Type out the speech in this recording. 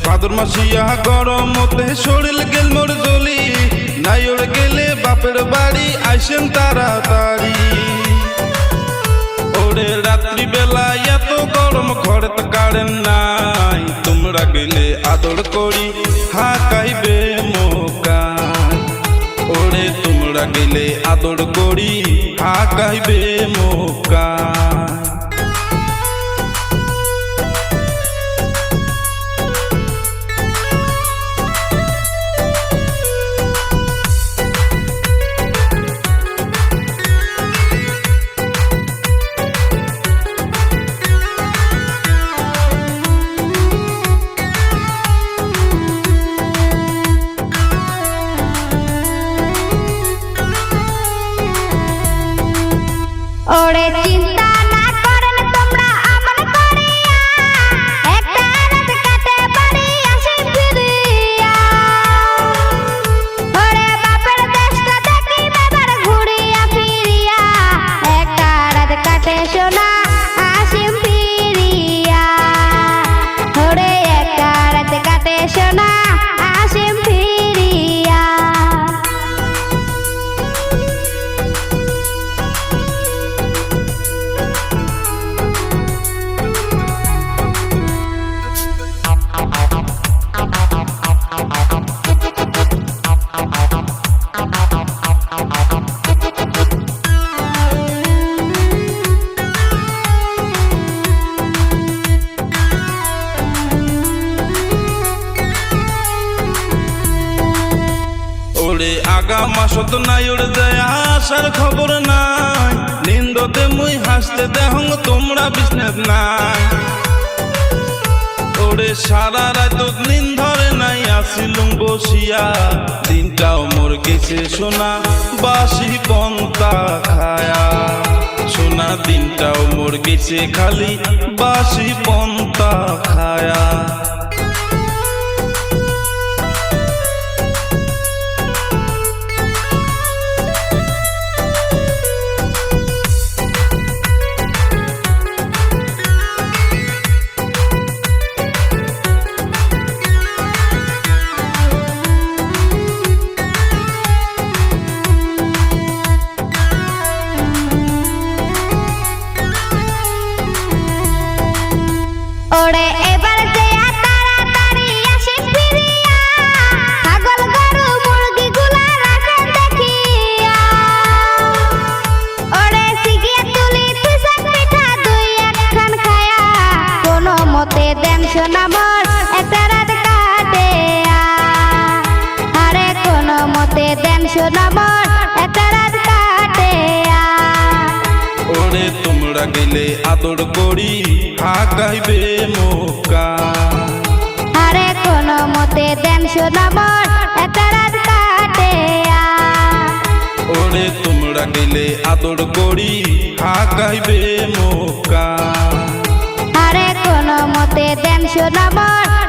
ভাদর Masia গরমতে শরীর গেল মোর জ্বলি নাই ওর গেলে বাপের বাড়ি আইসেন তাড়াতাড়ি। ওরে রাত্রি বেলা এত গরম ঘরে তো কারেন নাই, তোমরা গেলে আদর করি হাকাইবে মোকায়। ওরে তোমরা গেলে আদর করি হাকাইবে মোকায়। ওরে চিন্তা না করেন তোমরা আমল করিয়া, একটা রাত কাটে বাড়ি আসি ফিরিয়া। ওরে বাপের দেশটা দেখি এবার ঘুরিয়া ফিরিয়া, একটা রাত কাটে সোনা আসি ফিরিয়া। ওরে একটা রাত কাটে সোনা আসি ফিরিয়া। ওরে আগা মাসত নাই ওরে যায় আসার খবর নাই, নিন্দতে মুই হাসতে দেহং তোমরা বিষ্ণেত নাই। ওরে সারা রাত দিন ধরে নাই আসিলুম বসিয়া, দিনটাও মোর গেছে সোনা বাসি পন্তা খায়া। সোনা দিনটাও মোর গেছে খালি বাসি পন্তা খায়া। ওরে এবার যে তাড়াতাড়ি আসি ফিরিয়া, ছাগল গরু মুরগি গুলা রাখেন দেখিয়া। ওরে সিগিয়ে তুলি পিসা পিঠা দুই একখান খায়া, কোনো মতে দেন সোনা মোর একটা রাত কাটিয়া। আরে কোনো মতে দেন সোনা মোর একটা রাত কাটিয়া। ওরে তোমরা গেলে আদর করি হাকাইবে মোকায়। আরে কোনো মতে দেন সোনা মোর একটা রাত কাটিয়া। ওরে তোমরা গেলে আদর করি হাকাইবে মোকায়। আরে কোনো মতে দেন সোনা মোর